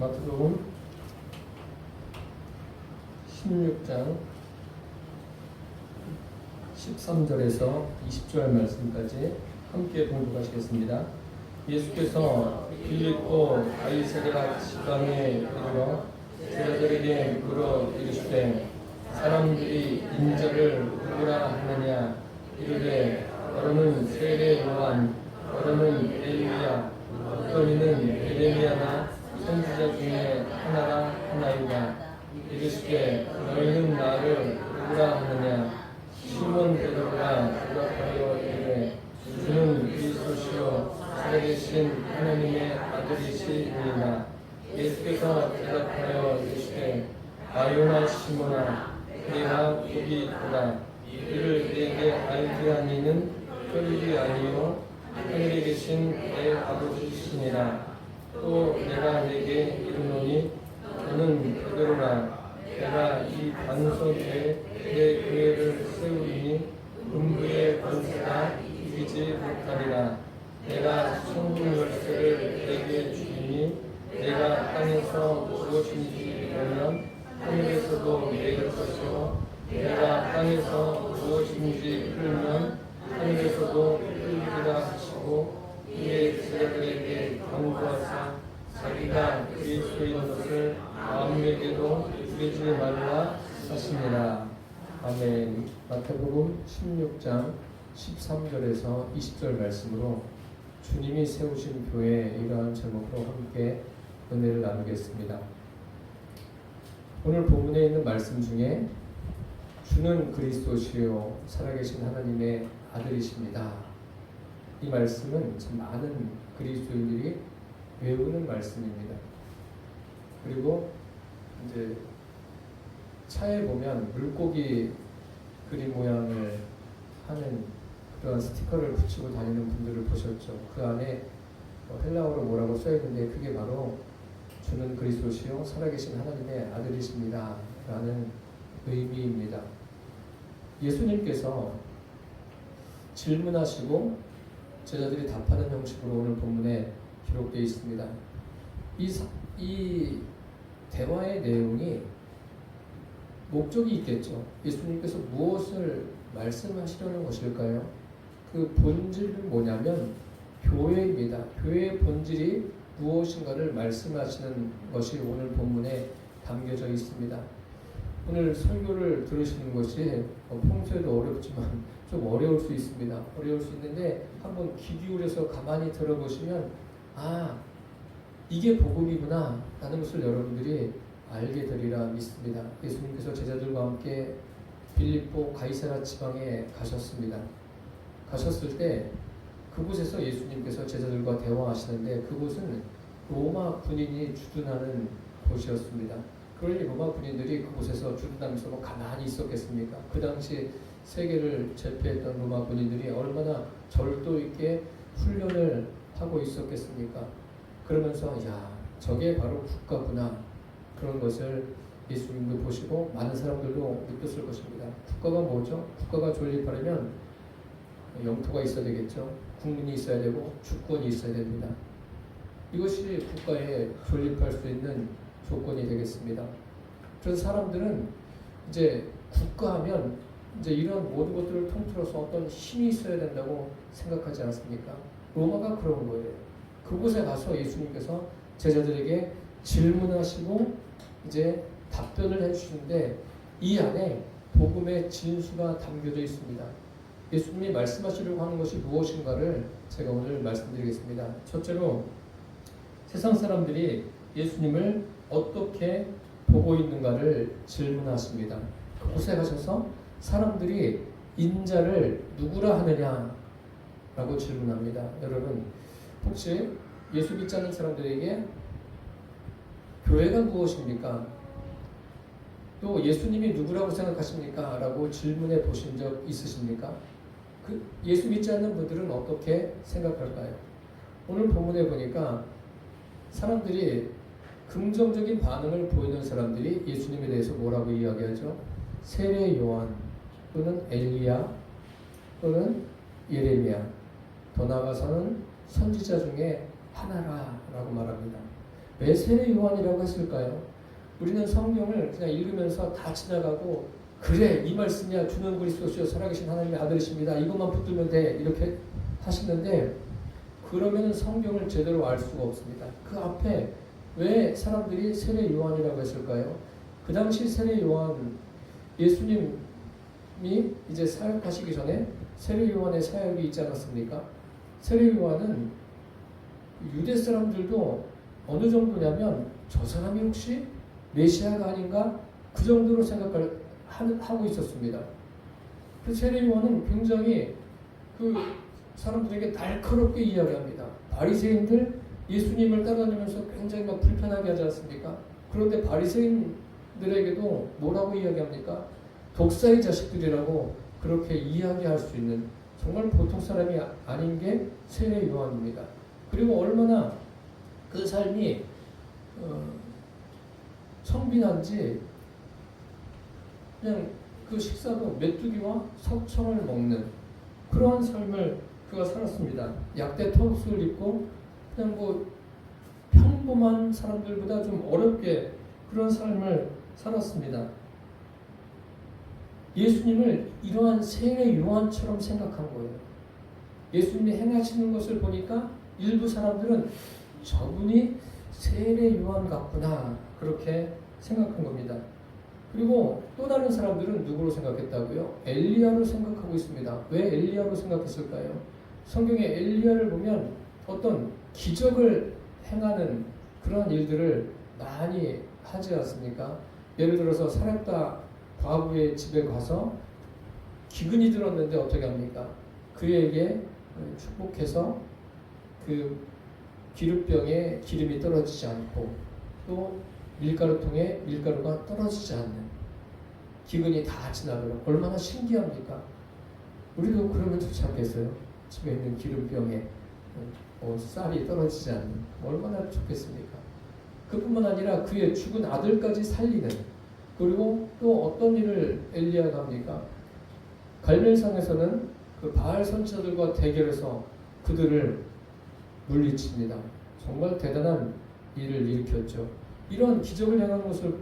마태복음 16장 13절에서 20절 말씀까지 함께 공부하시겠습니다. 예수께서 빌립보 가이사랴 지방에 이르러 제자들에게 물어 이르시되 사람들이 인자를 누구라 하느냐 이르되 너는 세례 요한 너는 엘리야 어떤 이는 예레미야나 선지자 중에 하나라 하나이다. 이르시되 너희는 나를 누구라 하느냐 시몬 베드로가 대답하여 이르되 주는 그리스도시요 살아계신 하나님의 아들이시니이다. 예수께서 대답하여 이르시되 아요나 시몬아 내가 여기 있도다. 이를 내게 알게 하니는 혈육이 아니요 하늘에 계신 내 아버지시니라. 또 내가 내게 이르노니 너는 베드로라. 내가 이 반석 위에 내 교회를 세우리니 음부의 권세가 이기지 못하리라. 내가 천국 열쇠를 내게 주리니 내가 땅에서 무엇인지 이르면 하늘에서도 내릴 것이요 내가 땅에서 무엇인지 풀면 하늘에서도 풀리리라 하시고 이에 제자들에게 경고하사 자기가 그리스도인 것을 아무에게도 부리지 말라 하시니라. 아멘. 마태복음 16장 13절에서 20절 말씀으로 주님이 세우신 교회 이러한 제목으로 함께 은혜를 나누겠습니다. 오늘 본문에 있는 말씀 중에 주는 그리스도시요 살아계신 하나님의 아들이십니다. 이 말씀은 참 많은 그리스도인들이 외우는 말씀입니다. 그리고 이제 차에 보면 물고기 그림 모양을 하는 그런 스티커를 붙이고 다니는 분들을 보셨죠. 그 안에 헬라어로 뭐라고 써있는데 그게 바로 주는 그리스도시요 살아계신 하나님의 아들이십니다 라는 의미입니다. 예수님께서 질문하시고 제자들이 답하는 형식으로 오늘 본문에 기록되어 있습니다. 이 대화의 내용이 목적이 있겠죠. 예수님께서 무엇을 말씀하시려는 것일까요? 그 본질은 뭐냐면 교회입니다. 교회의 본질이 무엇인가를 말씀하시는 것이 오늘 본문에 담겨져 있습니다. 오늘 설교를 들으시는 것이 평소에도 어렵지만 좀 어려울 수 있습니다. 어려울 수 있는데 한번 귀 기울여서 가만히 들어보시면 이게 복음이구나 라는 것을 여러분들이 알게 되리라 믿습니다. 예수님께서 제자들과 함께 빌립보 가이사랴 지방에 가셨습니다. 가셨을 때 그곳에서 예수님께서 제자들과 대화하시는데 그곳은 로마 군인이 주둔하는 곳이었습니다. 그러니 로마 군인들이 그곳에서 주둔하면서 가만히 있었겠습니까? 그 당시 세계를 제패했던 로마 군인들이 얼마나 절도 있게 훈련을 하고 있었겠습니까? 그러면서 저게 바로 국가구나 그런 것을 예수님도 보시고 많은 사람들도 느꼈을 것입니다. 국가가 뭐죠? 국가가 존립하려면 영토가 있어야 되겠죠. 국민이 있어야 되고 주권이 있어야 됩니다. 이것이 국가에 존립할 수 있는 조건이 되겠습니다. 그래서 사람들은 이제 국가하면 이제 이런 모든 것들을 통틀어서 어떤 힘이 있어야 된다고 생각하지 않습니까? 로마가 그런 거예요. 그곳에 가서 예수님께서 제자들에게 질문하시고 이제 답변을 해주시는데 이 안에 복음의 진수가 담겨져 있습니다. 예수님이 말씀하시려고 하는 것이 무엇인가를 제가 오늘 말씀드리겠습니다. 첫째로 세상 사람들이 예수님을 어떻게 보고 있는가를 질문하십니다. 그곳에 가셔서 사람들이 인자를 누구라 하느냐 라고 질문합니다. 여러분 혹시 예수 믿지 않는 사람들에게 교회가 무엇입니까? 또 예수님이 누구라고 생각하십니까? 라고 질문해 보신 적 있으십니까? 예수 믿지 않는 분들은 어떻게 생각할까요? 오늘 본문에 보니까 사람들이 긍정적인 반응을 보이는 사람들이 예수님에 대해서 뭐라고 이야기하죠? 세례 요한 또는 엘리야 또는 예레미야 더 나아가서는 선지자 중에 하나라 라고 말합니다. 왜 세례 요한이라고 했을까요? 우리는 성경을 그냥 읽으면서 다 지나가고 그래 이 말씀이야 주는 그리스도시요 살아계신 하나님의 아들이십니다. 이것만 붙들면 돼 이렇게 하시는데 그러면 성경을 제대로 알 수가 없습니다. 그 앞에 왜 사람들이 세례 요한이라고 했을까요? 그 당시 세례 요한 예수님이 이제 사역하시기 전에 세례 요한의 사역이 있지 않았습니까? 세례 요한은 유대 사람들도 어느 정도냐면 저 사람이 혹시 메시아가 아닌가 그 정도로 생각을 하고 있었습니다. 그 세례 요한은 굉장히 그 사람들에게 날카롭게 이야기합니다. 바리새인들 예수님을 따라다니면서 굉장히 막 불편하게 하지 않습니까? 그런데 바리새인들에게도 뭐라고 이야기합니까? 독사의 자식들이라고 그렇게 이야기할 수 있는 정말 보통 사람이 아닌 게 세례 요한입니다. 그리고 얼마나 그 삶이 청빈한지 그냥 그 식사도 메뚜기와 석청을 먹는 그러한 삶을 그가 살았습니다. 약대 턱수를 입고 그냥 뭐 평범한 사람들보다 좀 어렵게 그런 삶을 살았습니다. 예수님을 이러한 세례 요한처럼 생각한 거예요. 예수님이 행하시는 것을 보니까 일부 사람들은 저분이 세례 요한 같구나 그렇게 생각한 겁니다. 그리고 또 다른 사람들은 누구로 생각했다고요? 엘리야로 생각하고 있습니다. 왜 엘리야로 생각했을까요? 성경에 엘리야를 보면 어떤 기적을 행하는 그런 일들을 많이 하지 않습니까? 예를 들어서 사렙다 과부의 집에 가서 기근이 들었는데 어떻게 합니까? 그에게 축복해서 그 기름병에 기름이 떨어지지 않고 또 밀가루통에 밀가루가 떨어지지 않는 기근이 다 지나면 얼마나 신기합니까? 우리도 그러면 좋지 않겠어요? 집에 있는 기름병에 쌀이 떨어지지 않는 얼마나 좋겠습니까? 그뿐만 아니라 그의 죽은 아들까지 살리는 그리고 또 어떤 일을 엘리야가 합니까? 갈멜산에서는 그 바알 선지자들과 대결해서 그들을 물리칩니다. 정말 대단한 일을 일으켰죠. 이런 기적을 행하는 것을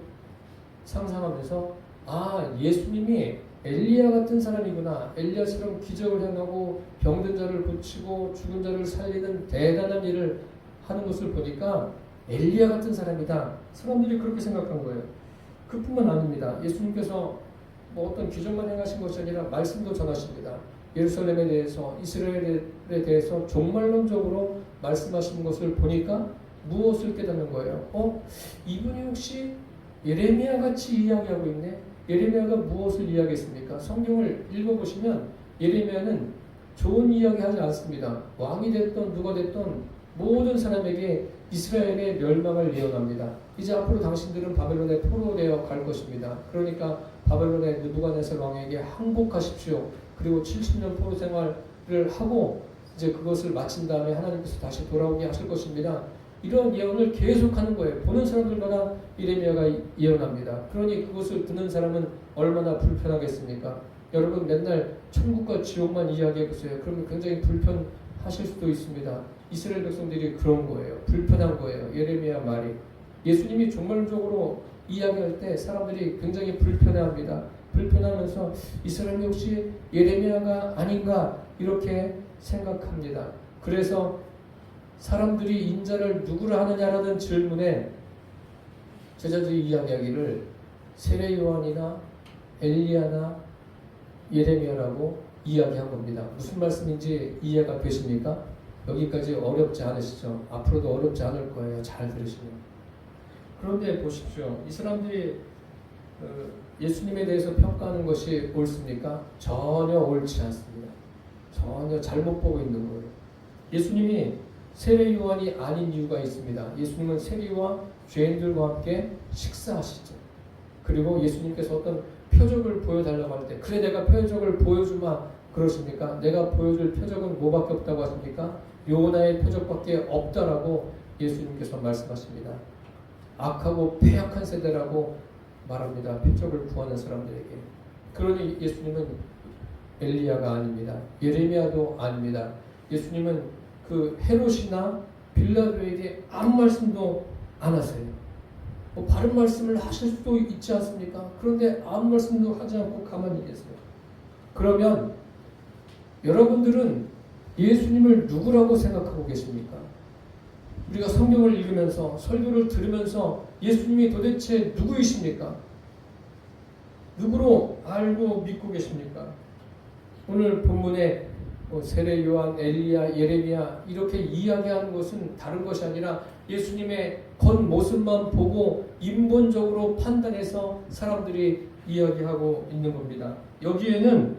상상하면서 아 예수님이 엘리야 같은 사람이구나. 엘리야처럼 기적을 행하고 병든 자를 고치고 죽은 자를 살리는 대단한 일을 하는 것을 보니까 엘리야 같은 사람이다. 사람들이 그렇게 생각한 거예요. 그뿐만 아닙니다. 예수님께서 뭐 어떤 기적만 행하신 것이 아니라 말씀도 전하십니다. 예루살렘에 대해서 이스라엘에 대해서 종말론적으로 말씀하시는 것을 보니까 무엇을 깨닫는 거예요? 이분이 혹시 예레미야 같이 이야기하고 있네? 예레미야가 무엇을 이야기했습니까? 성경을 읽어보시면 예레미야는 좋은 이야기 하지 않습니다. 왕이 됐던 누가 됐던 모든 사람에게 이스라엘의 멸망을 예언합니다. 이제 앞으로 당신들은 바벨론에 포로되어 갈 것입니다. 그러니까 바벨론의 느부갓네살 왕에게 항복하십시오. 그리고 70년 포로 생활을 하고 이제 그것을 마친 다음에 하나님께서 다시 돌아오게 하실 것입니다. 이런 예언을 계속하는 거예요. 보는 사람들마다 예레미야가 예언합니다. 그러니 그것을 듣는 사람은 얼마나 불편하겠습니까? 여러분 맨날 천국과 지옥만 이야기해보세요. 그러면 굉장히 불편하실 수도 있습니다. 이스라엘 백성들이 그런 거예요. 불편한 거예요. 예레미야 말이. 예수님이 종말적으로 이야기할 때 사람들이 굉장히 불편해합니다. 불편하면서 이 사람이 혹시 예레미야가 아닌가 이렇게 생각합니다. 그래서 사람들이 인자를 누구라 하느냐라는 질문에 제자들이 이야기하기를 세례 요한이나 엘리야나 예레미야라고 이야기한 겁니다. 무슨 말씀인지 이해가 되십니까? 여기까지 어렵지 않으시죠? 앞으로도 어렵지 않을 거예요. 잘 들으시면. 그런데 보십시오. 이 사람들이 예수님에 대해서 평가하는 것이 옳습니까? 전혀 옳지 않습니다. 전혀 잘못 보고 있는 거예요. 예수님이 세례 요한이 아닌 이유가 있습니다. 예수님은 세리와 죄인들과 함께 식사하시죠. 그리고 예수님께서 어떤 표적을 보여달라고 할 때 그래 내가 표적을 보여주마 그러십니까? 내가 보여줄 표적은 뭐밖에 없다고 하십니까? 요나의 표적밖에 없다라고 예수님께서 말씀하십니다. 악하고 패약한 세대라고 말합니다. 표적을 구하는 사람들에게. 그러니 예수님은 엘리야가 아닙니다. 예레미야도 아닙니다. 예수님은 그 헤롯이나 빌라도에게 아무 말씀도 안 하세요. 바른 말씀을 하실 수도 있지 않습니까? 그런데 아무 말씀도 하지 않고 가만히 계세요. 그러면 여러분들은 예수님을 누구라고 생각하고 계십니까? 우리가 성경을 읽으면서 설교를 들으면서 예수님이 도대체 누구이십니까? 누구로 알고 믿고 계십니까? 오늘 본문에 세례 요한, 엘리야, 예레미야 이렇게 이야기하는 것은 다른 것이 아니라 예수님의 겉모습만 보고 인본적으로 판단해서 사람들이 이야기하고 있는 겁니다. 여기에는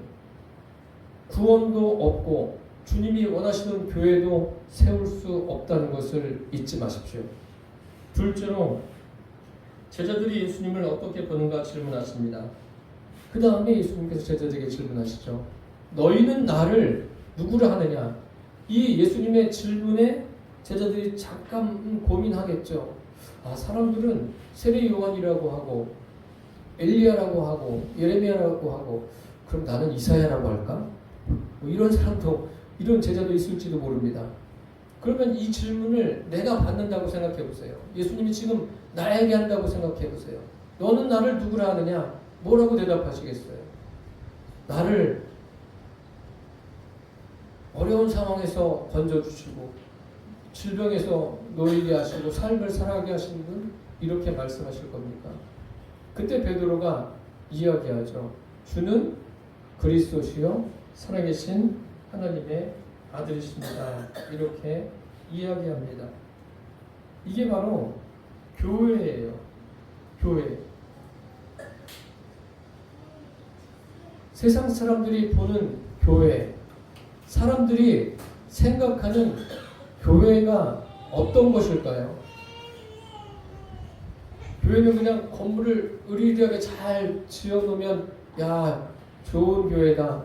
구원도 없고 주님이 원하시는 교회도 세울 수 없다는 것을 잊지 마십시오. 둘째로 제자들이 예수님을 어떻게 보는가 질문하십니다. 그 다음에 예수님께서 제자들에게 질문하시죠. 너희는 나를 누구라 하느냐? 이 예수님의 질문에 제자들이 잠깐 고민하겠죠. 사람들은 세례 요한이라고 하고 엘리야라고 하고 예레미야라고 하고 그럼 나는 이사야라고 할까? 이런 사람도 이런 제자도 있을지도 모릅니다. 그러면 이 질문을 내가 받는다고 생각해 보세요. 예수님이 지금 나에게 한다고 생각해 보세요. 너는 나를 누구라 하느냐? 뭐라고 대답하시겠어요? 나를 어려운 상황에서 건져주시고 질병에서 놓이게 하시고 삶을 살아가게 하시는 분 이렇게 말씀하실 겁니까? 그때 베드로가 이야기하죠. 주는 그리스도시요 살아계신 하나님의 아들이십니다. 이렇게 이야기합니다. 이게 바로 교회예요. 교회. 세상 사람들이 보는 교회, 사람들이 생각하는 교회가 어떤 것일까요? 교회는 그냥 건물을 의리하게 잘 지어놓으면 야 좋은 교회다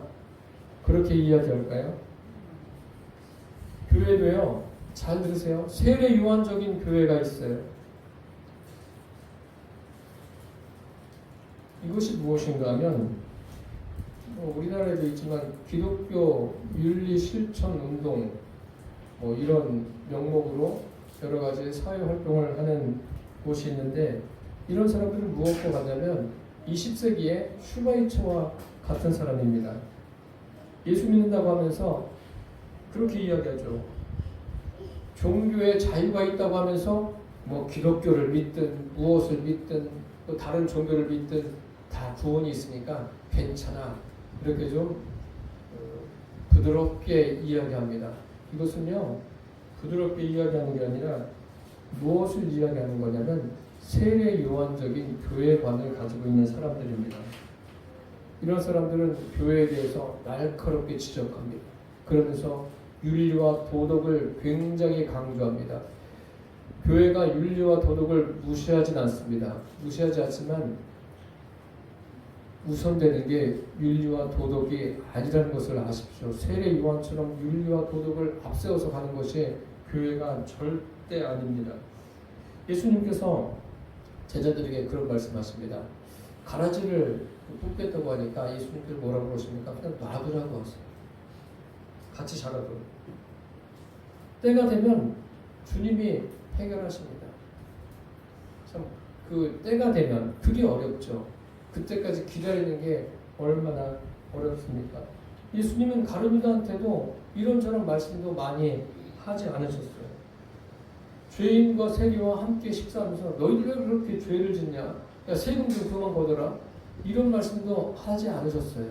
그렇게 이야기할까요? 교회도요, 잘 들으세요. 세례 요한적인 교회가 있어요. 이것이 무엇인가 하면 우리나라에도 있지만 기독교 윤리 실천 운동 이런 명목으로 여러 가지 사회 활동을 하는 곳이 있는데 이런 사람들은 무엇과 같냐면 20세기의 슈바이처와 같은 사람입니다. 예수 믿는다고 하면서 그렇게 이야기하죠. 종교에 자유가 있다고 하면서 기독교를 믿든 무엇을 믿든 또 다른 종교를 믿든 다 구원이 있으니까 괜찮아. 이렇게 좀 부드럽게 이야기합니다. 이것은요, 부드럽게 이야기하는 게 아니라 무엇을 이야기하는 거냐면 세례 요한적인 교회관을 가지고 있는 사람들입니다. 이런 사람들은 교회에 대해서 날카롭게 지적합니다. 그러면서 윤리와 도덕을 굉장히 강조합니다. 교회가 윤리와 도덕을 무시하진 않습니다. 무시하지 않지만 우선되는 게 윤리와 도덕이 아니라는 것을 아십시오. 세례 요한처럼 윤리와 도덕을 앞세워서 가는 것이 교회가 절대 아닙니다. 예수님께서 제자들에게 그런 말씀하십니다. 가라지를 뽑겠다고 하니까 예수님께서 뭐라고 그러십니까? 그냥 놔두라고 하세요. 같이 자라도. 때가 되면 주님이 해결하십니다. 참, 그 때가 되면 그게 어렵죠. 그때까지 기다리는 게 얼마나 어렵습니까? 예수님은 가룟유다한테도 이런저런 말씀도 많이 하지 않으셨어요. 죄인과 세리와 함께 식사하면서 너희들 왜 그렇게 죄를 짓냐? 야, 세금 좀 그만 걷어라. 이런 말씀도 하지 않으셨어요.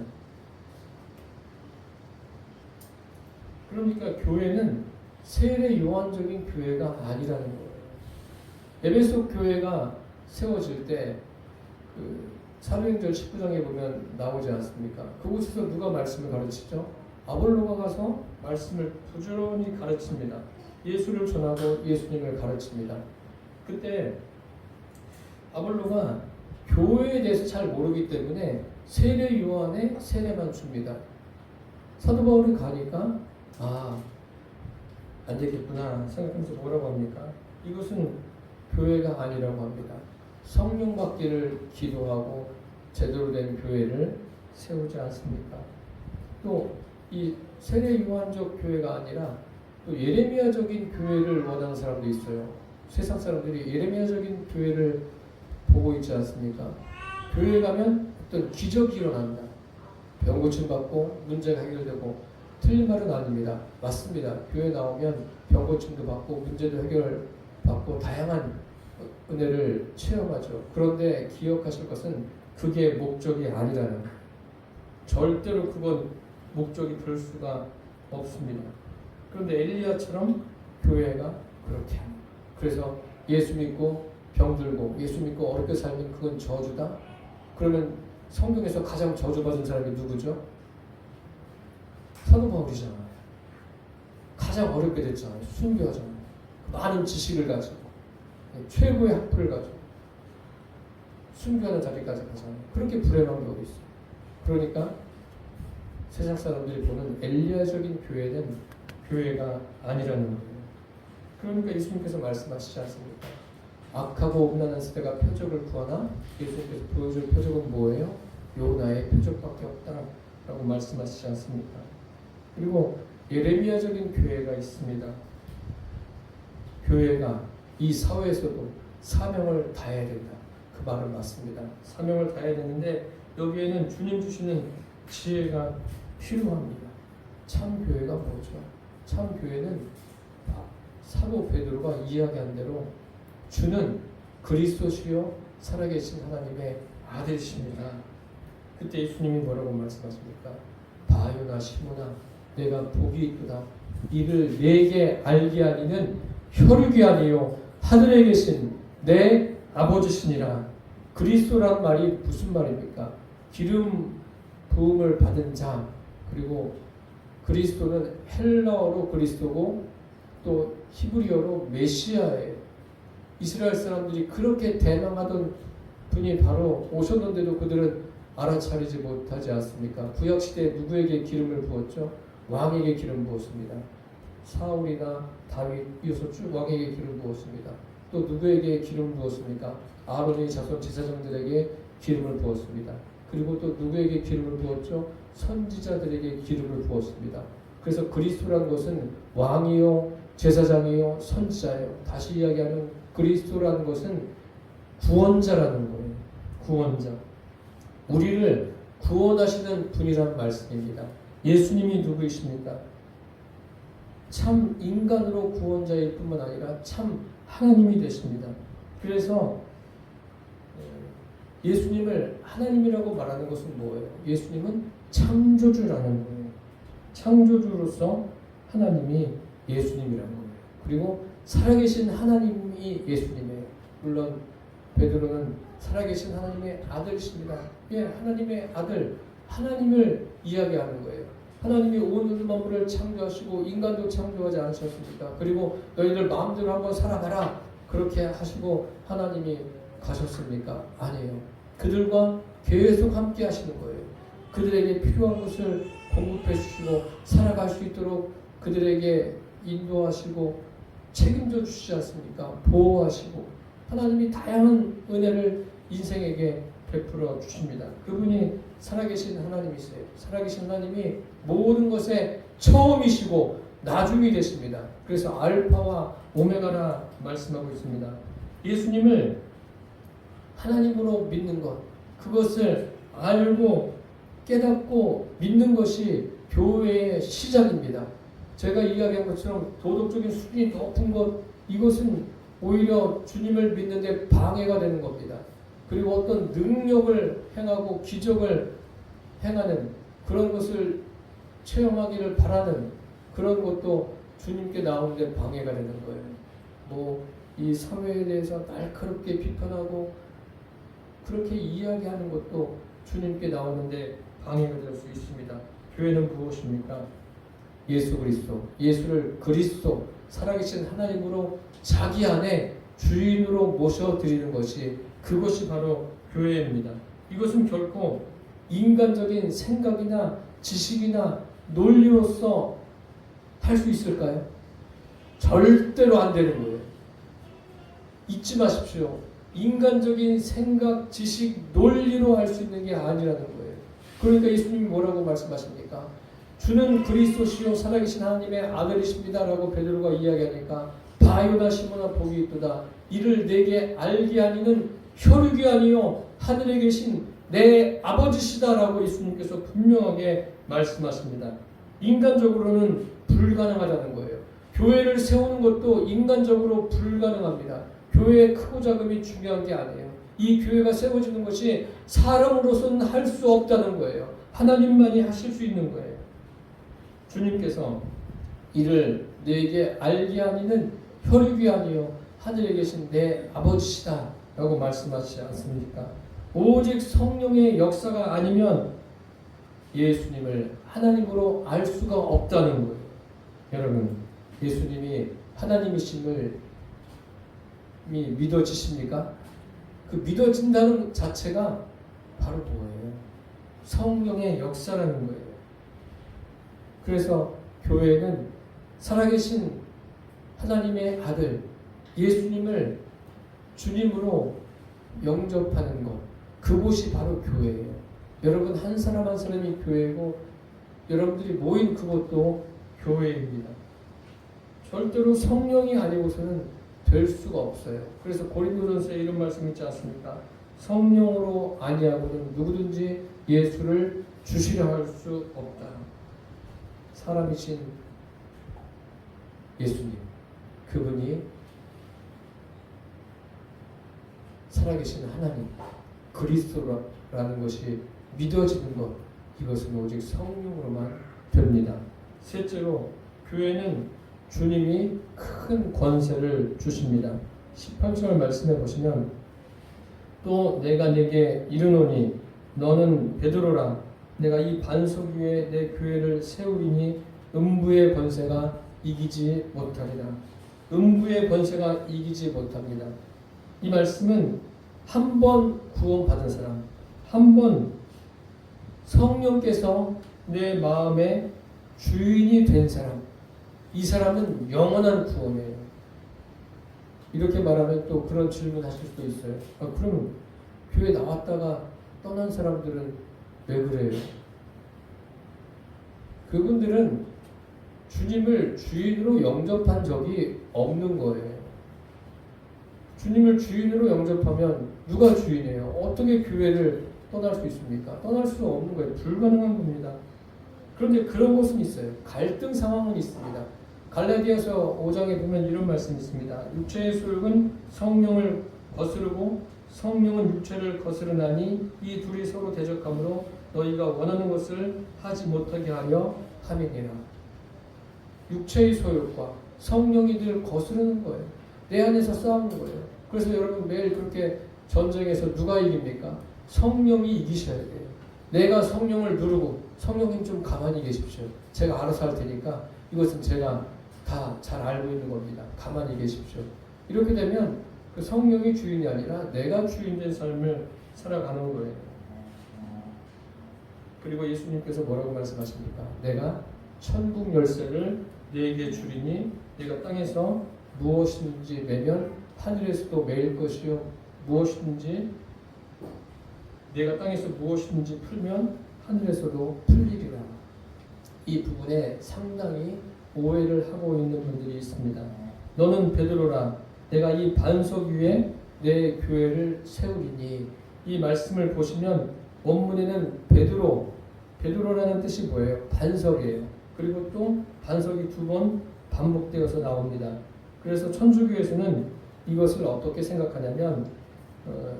그러니까 교회는 세례 요한적인 교회가 아니라는 거예요. 에베소 교회가 세워질 때 사도행전 19장에 보면 나오지 않습니까? 그곳에서 누가 말씀을 가르치죠? 아볼로가 가서 말씀을 부지런히 가르칩니다. 예수를 전하고 예수님을 가르칩니다. 그때 아볼로가 교회에 대해서 잘 모르기 때문에 세례 요한의 세례만 줍니다. 사도 바울이 가니까 안 되겠구나 생각하면서 뭐라고 합니까? 이것은 교회가 아니라고 합니다. 성령 받기를 기도하고 제대로 된 교회를 세우지 않습니까? 또 이 세례 요한적 교회가 아니라 또 예레미야적인 교회를 원하는 사람도 있어요. 세상 사람들이 예레미야적인 교회를 보고 있지 않습니까? 교회에 가면 어떤 기적이 일어난다. 병 고침 받고 문제가 해결되고, 틀린 말은 아닙니다. 맞습니다. 교회 나오면 병 고침도 받고 문제도 해결받고 다양한 은혜를 체험하죠. 그런데 기억하실 것은 그게 목적이 아니라는 거예요. 절대로 그건 목적이 될 수가 없습니다. 그런데 엘리야처럼 교회가 그렇게 합니다. 그래서 예수 믿고 병들고 예수 믿고 어렵게 살면 그건 저주다? 그러면 성경에서 가장 저주받은 사람이 누구죠? 사도 바울이잖아요. 가장 어렵게 됐잖아요. 순교하잖아요. 많은 지식을 가지고 최고의 학부를 가지고 순교하는 자리까지 가잖아요. 그렇게 불행한 게 어디 있어요? 그러니까 세상 사람들이 보는 엘리야적인 교회는 교회가 아니라는 거예요. 그러니까 예수님께서 말씀하시지 않습니까? 악하고 음란한 세대가 표적을 구하나 예수님께서 보여줄 표적은 뭐예요? 요나의 표적밖에 없다라고 말씀하시지 않습니까? 그리고 예레미야적인 교회가 있습니다. 교회가 이 사회에서도 사명을 다해야 된다. 그 말은 맞습니다. 사명을 다해야 되는데 여기에는 주님 주시는 지혜가 필요합니다. 참 교회가 뭐죠? 참 교회는 사도 베드로가 이야기한 대로 주는 그리스도시요 살아계신 하나님의 아들이십니다. 그때 예수님이 뭐라고 말씀하십니까? 바요나 시모나 내가 복이 있도다. 이를 내게 알게 하니는 혈육이 아니요 하늘에 계신 내 아버지시니라. 그리스도란 말이 무슨 말입니까? 기름 부음을 받은 자. 그리고 그리스도는 헬라어로 그리스도고 또 히브리어로 메시아예요. 이스라엘 사람들이 그렇게 대망하던 분이 바로 오셨는데도 그들은 알아차리지 못하지 않습니까? 구약시대에 누구에게 기름을 부었죠? 왕에게 기름 부었습니다. 사울이나 다윗 이어서 쭉 왕에게 기름 부었습니다. 또 누구에게 기름 부었습니까? 아론의 자손 제사장들에게 기름을 부었습니다. 그리고 또 누구에게 기름을 부었죠? 선지자들에게 기름을 부었습니다. 그래서 그리스도라는 것은 왕이요, 제사장이요, 선지자예요. 다시 이야기하면 그리스도라는 것은 구원자라는 거예요. 구원자. 우리를 구원하시는 분이란 말씀입니다. 예수님이 누구이십니까? 참 인간으로 구원자일 뿐만 아니라 참 하나님이 되십니다. 그래서 예수님을 하나님이라고 말하는 것은 뭐예요? 예수님은 창조주라는 거예요. 창조주로서 하나님이 예수님이라는 거예요. 그리고 살아계신 하나님이 예수님이에요. 물론 베드로는 살아계신 하나님의 아들이십니다. 예, 하나님의 아들, 하나님을 이야기하는 거예요. 하나님이 온 만물을 창조하시고 인간도 창조하지 않으셨습니까? 그리고 너희들 마음대로 한번 살아가라 그렇게 하시고 하나님이 가셨습니까? 아니에요. 그들과 계속 함께 하시는 거예요. 그들에게 필요한 것을 공급해 주시고 살아갈 수 있도록 그들에게 인도하시고 책임져 주시지 않습니까? 보호하시고 하나님이 다양한 은혜를 인생에게 베풀어 주십니다. 그분이 살아계신 하나님이세요. 살아계신 하나님이 모든 것의 처음이시고 나중이 되십니다. 그래서 알파와 오메가라 말씀하고 있습니다. 예수님을 하나님으로 믿는 것, 그것을 알고 깨닫고 믿는 것이 교회의 시작입니다. 제가 이야기한 것처럼 도덕적인 수준이 높은 것, 이것은 오히려 주님을 믿는데 방해가 되는 겁니다. 그리고 어떤 능력을 행하고 기적을 행하는 그런 것을 체험하기를 바라는 그런 것도 주님께 나오는데 방해가 되는 거예요. 뭐 이 사회에 대해서 날카롭게 비판하고 그렇게 이야기하는 것도 주님께 나오는데 방해가 될 수 있습니다. 교회는 무엇입니까? 예수 그리스도, 예수를 그리스도, 살아계신 하나님으로 자기 안에 주인으로 모셔드리는 것이 그것이 바로 교회입니다. 이것은 결코 인간적인 생각이나 지식이나 논리로서 할 수 있을까요? 절대로 안 되는 거예요. 잊지 마십시오. 인간적인 생각, 지식, 논리로 할 수 있는 게 아니라는 거예요. 그러니까 예수님이 뭐라고 말씀하십니까? 주는 그리스도시요 살아계신 하나님의 아들이십니다 라고 베드로가 이야기하니까 바요나 시모나 복이 있도다. 이를 내게 알게 하니는 혈육이 아니요 하늘에 계신 내 아버지시다라고 예수님께서 분명하게 말씀하십니다. 인간적으로는 불가능하다는 거예요. 교회를 세우는 것도 인간적으로 불가능합니다. 교회의 크고 작음이 중요한 게 아니에요. 이 교회가 세워지는 것이 사람으로서는 할 수 없다는 거예요. 하나님만이 하실 수 있는 거예요. 주님께서 이를 내게 알게 하니는 혈육이 아니요 하늘에 계신 내 아버지시다 라고 말씀하시지 않습니까? 오직 성령의 역사가 아니면 예수님을 하나님으로 알 수가 없다는 거예요. 여러분, 예수님이 하나님이심을 믿어지십니까? 그 믿어진다는 자체가 바로 뭐예요? 성령의 역사라는 거예요. 그래서 교회는 살아계신 하나님의 아들 예수님을 주님으로 영접하는 것, 그곳이 바로 교회예요. 여러분 한 사람 한 사람이 교회고 여러분들이 모인 그곳도 교회입니다. 절대로 성령이 아니고서는 될 수가 없어요. 그래서 고린도전서에 이런 말씀 있지 않습니까? 성령으로 아니하고는 누구든지 예수를 주시려 할 수 없다. 사람이신 예수님, 그분이 살아계신 하나님, 그리스도라는 것이 믿어지는 것, 이것은 오직 성령으로만 됩니다. 셋째로 교회는 주님이 큰 권세를 주십니다. 18절 말씀해 보시면 또 내가 내게 이르노니 너는 베드로라 내가 이 반석 위에 내 교회를 세우리니 음부의 권세가 이기지 못하리라. 음부의 권세가 이기지 못합니다. 이 말씀은 한 번 구원받은 사람, 한 번 성령께서 내 마음의 주인이 된 사람, 이 사람은 영원한 구원이에요. 이렇게 말하면 또 그런 질문 하실 수도 있어요. 그럼 교회 나왔다가 떠난 사람들은 왜 그래요? 그분들은 주님을 주인으로 영접한 적이 없는 거예요. 주님을 주인으로 영접하면 누가 주인이에요? 어떻게 교회를 떠날 수 있습니까? 떠날 수 없는 거예요. 불가능한 겁니다. 그런데 그런 것은 있어요. 갈등 상황은 있습니다. 갈라디아서 5장에 보면 이런 말씀이 있습니다. 육체의 소욕은 성령을 거스르고 성령은 육체를 거스르나니 이 둘이 서로 대적하므로 너희가 원하는 것을 하지 못하게 하려 함이니라. 육체의 소욕과 성령이 늘 거스르는 거예요. 내 안에서 싸우는 거예요. 그래서 여러분 매일 그렇게 전쟁에서 누가 이깁니까? 성령이 이기셔야 돼요. 내가 성령을 누르고 성령님 좀 가만히 계십시오. 제가 알아서 할 테니까 이것은 제가 다 잘 알고 있는 겁니다. 가만히 계십시오. 이렇게 되면 그 성령이 주인이 아니라 내가 주인된 삶을 살아가는 거예요. 그리고 예수님께서 뭐라고 말씀하십니까? 내가 천국 열쇠를 네게 주리니 네가 땅에서 무엇이든지 매면 하늘에서도 매일 것이요 무엇이든지 네가 땅에서 무엇이든지 풀면 하늘에서도 풀리리라. 이 부분에 상당히 오해를 하고 있는 분들이 있습니다. 너는 베드로라 내가 이 반석 위에 내 교회를 세우리니. 이 말씀을 보시면 원문에는 베드로라는 뜻이 뭐예요? 반석이에요. 그리고 또 반석이 2번 반복되어서 나옵니다. 그래서 천주교에서는 이것을 어떻게 생각하냐면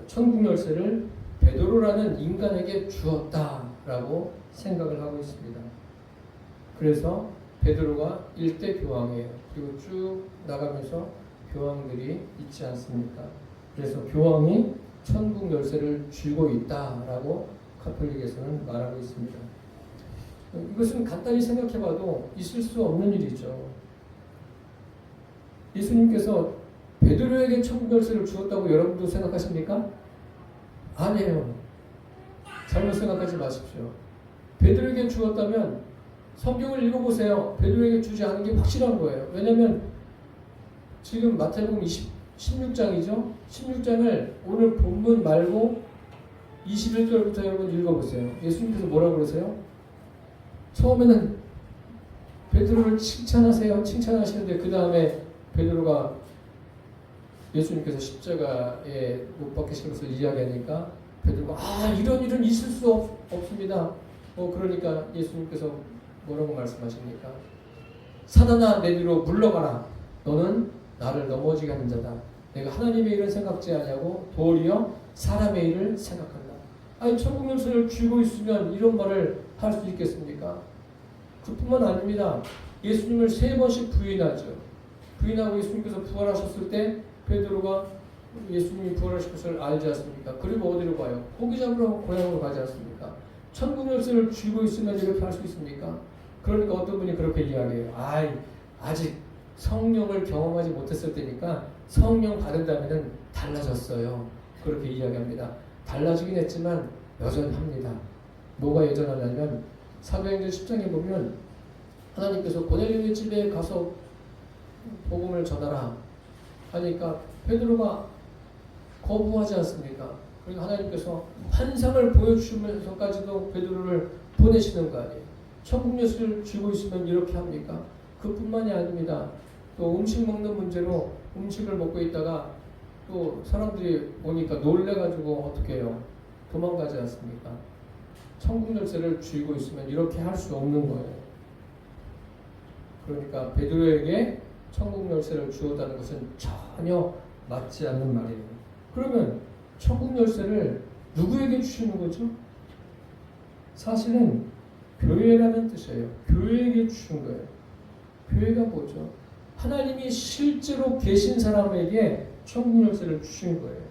천국 열쇠를 베드로라는 인간에게 주었다라고 생각을 하고 있습니다. 그래서 베드로가 일대 교황이에요. 그리고 쭉 나가면서 교황들이 있지 않습니까? 그래서 교황이 천국 열쇠를 쥐고 있다라고 가톨릭에서는 말하고 있습니다. 이것은 간단히 생각해봐도 있을 수 없는 일이죠. 예수님께서 베드로에게 천국 열쇠를 주었다고 여러분도 생각하십니까? 아니에요. 잘못 생각하지 마십시오. 베드로에게 주었다면 성경을 읽어보세요. 베드로에게 주지 않은 게 확실한 거예요. 왜냐하면 지금 마태복음 16장이죠. 16장을 오늘 본문 말고 21절부터 여러분 읽어보세요. 예수님께서 뭐라고 그러세요? 처음에는 베드로를 칭찬하세요. 칭찬하시는데 그 다음에 베드로가 예수님께서 십자가에 못 박히신 것을 이야기하니까 베드로가 이런 일은 있을 수 없습니다. 그러니까 예수님께서 뭐라고 말씀하십니까? 사단아 내 뒤로 물러가라. 너는 나를 넘어지게 하는 자다. 내가 하나님의 일을 생각지 않냐고 도리어 사람의 일을 생각한다. 천국 열쇠를 쥐고 있으면 이런 말을 할 수 있겠습니까? 그뿐만 아닙니다. 예수님을 3번씩 부인하죠. 부인하고 예수님께서 부활하셨을 때 베드로가 예수님이 부활하실 것을 알지 않습니까? 그리고 어디로 가요? 고기 잡으러 고향으로 가지 않습니까? 천국 열쇠를 쥐고 있으면 이렇게 할 수 있습니까? 그러니까 어떤 분이 그렇게 이야기해요. 아직 성령을 경험하지 못했을 때니까 성령 받은 다음에는 달라졌어요. 그렇게 이야기합니다. 달라지긴 했지만 여전합니다. 뭐가 여전하냐면 사도행전 10장에 보면 하나님께서 고넬료의 집에 가서 복음을 전하라 하니까 베드로가 거부하지 않습니까? 그리고 하나님께서 환상을 보여주면서까지도 베드로를 보내시는 거 아니에요. 천국 열쇠를 쥐고 있으면 이렇게 합니까? 그뿐만이 아닙니다. 또 음식 먹는 문제로 음식을 먹고 있다가 또 사람들이 오니까 놀래가지고 어떻게 해요? 도망가지 않습니까? 천국 열쇠를 쥐고 있으면 이렇게 할 수 없는 거예요. 그러니까 베드로에게 천국 열쇠를 주었다는 것은 전혀 맞지 않는 말이에요. 그러면 천국 열쇠를 누구에게 주시는 거죠? 사실은 교회라는 뜻이에요. 교회에게 주신 거예요. 교회가 뭐죠? 하나님이 실제로 계신 사람에게 천국 열쇠를 주신 거예요.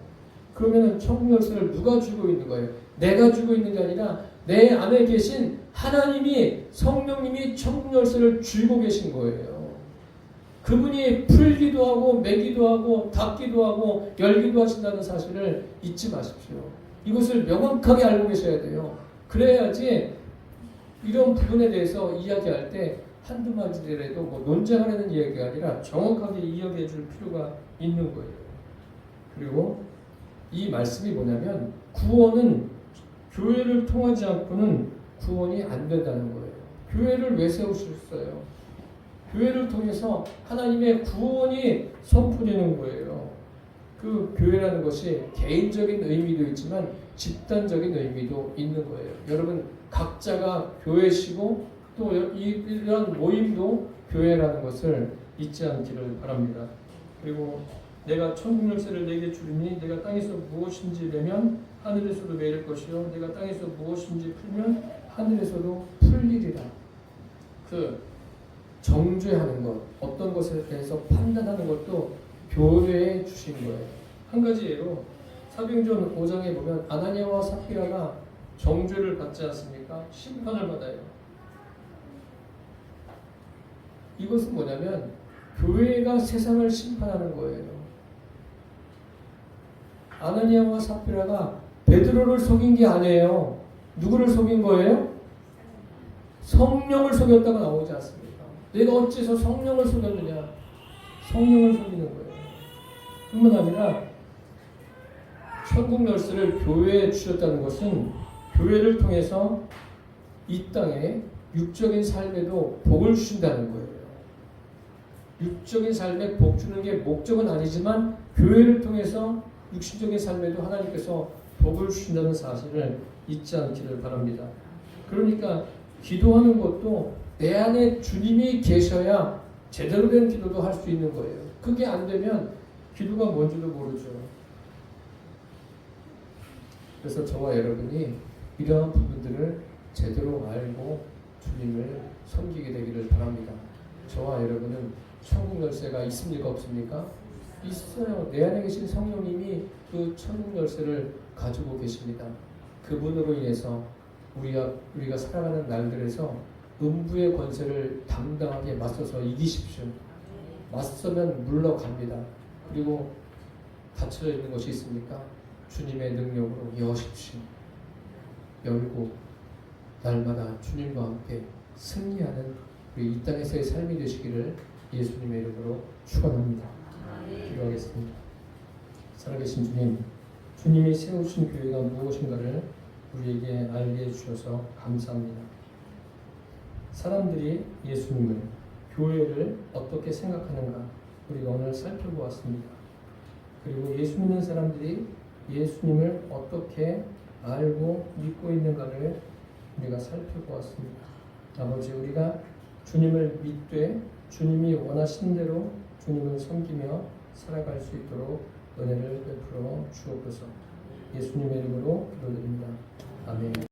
그러면 천국 열쇠를 누가 주고 있는 거예요? 내가 주고 있는 게 아니라 내 안에 계신 하나님이 성령님이 천국 열쇠를 쥐고 계신 거예요. 그분이 풀기도 하고 매기도 하고 닫기도 하고 열기도 하신다는 사실을 잊지 마십시오. 이것을 명확하게 알고 계셔야 돼요. 그래야지 이런 부분에 대해서 이야기할 때 한두 마디라도 논쟁하려는 이야기가 아니라 정확하게 이야기해 줄 필요가 있는 거예요. 그리고 이 말씀이 뭐냐면 구원은 교회를 통하지 않고는 구원이 안 된다는 거예요. 교회를 왜 세우셨어요? 교회를 통해서 하나님의 구원이 선포되는 거예요. 그 교회라는 것이 개인적인 의미도 있지만 집단적인 의미도 있는 거예요. 여러분 각자가 교회시고 또 이런 모임도 교회라는 것을 잊지 않기를 바랍니다. 그리고 내가 천국 열쇠를 내게 주리니 내가 땅에서 무엇인지 내면 하늘에서도 매일 것이요 내가 땅에서 무엇인지 풀면 하늘에서도 풀리리라. 그 정죄하는 것, 어떤 것에 대해서 판단하는 것도 교회에 주신 거예요. 한 가지 예로 사도행전 5장에 보면 아나니아와 삽비라가 정죄를 받지 않습니까? 심판을 받아요. 이것은 뭐냐면 교회가 세상을 심판하는 거예요. 아나니아와 삽비라가 베드로를 속인 게 아니에요. 누구를 속인 거예요? 성령을 속였다고 나오지 않습니까? 내가 어째서 성령을 속였느냐? 성령을 속이는 거예요. 뿐만 아니라 천국 열쇠를 교회에 주셨다는 것은 교회를 통해서 이 땅에 육적인 삶에도 복을 주신다는 거예요. 육적인 삶에 복 주는 게 목적은 아니지만 교회를 통해서 육신적인 삶에도 하나님께서 복을 주신다는 사실을 잊지 않기를 바랍니다. 그러니까 기도하는 것도 내 안에 주님이 계셔야 제대로 된 기도도 할 수 있는 거예요. 그게 안 되면 기도가 뭔지도 모르죠. 그래서 저와 여러분이 이러한 부분들을 제대로 알고 주님을 섬기게 되기를 바랍니다. 저와 여러분은 천국 열쇠가 있습니까 없습니까? 있어요. 내 안에 계신 성령님이 그 천국 열쇠를 가지고 계십니다. 그분으로 인해서 우리가 살아가는 날들에서 음부의 권세를 당당하게 맞서서 이기십시오. 맞서면 물러갑니다. 그리고 닫혀져 있는 것이 있습니까? 주님의 능력으로 여십시오. 열고 날마다 주님과 함께 승리하는 우리 이 땅에서의 삶이 되시기를 예수님의 이름으로 축원합니다. 기도하겠습니다. 살아계신 주님, 주님이 세우신 교회가 무엇인가를 우리에게 알게 해주셔서 감사합니다. 사람들이 예수님을, 교회를 어떻게 생각하는가, 우리가 오늘 살펴보았습니다. 그리고 예수 믿는 사람들이 예수님을 어떻게 알고 믿고 있는가를 우리가 살펴보았습니다. 아버지, 우리가 주님을 믿되 주님이 원하시는 대로 주님을 섬기며 살아갈 수 있도록 은혜를 베풀어 주옵소서. 예수님의 이름으로 기도드립니다. 아멘.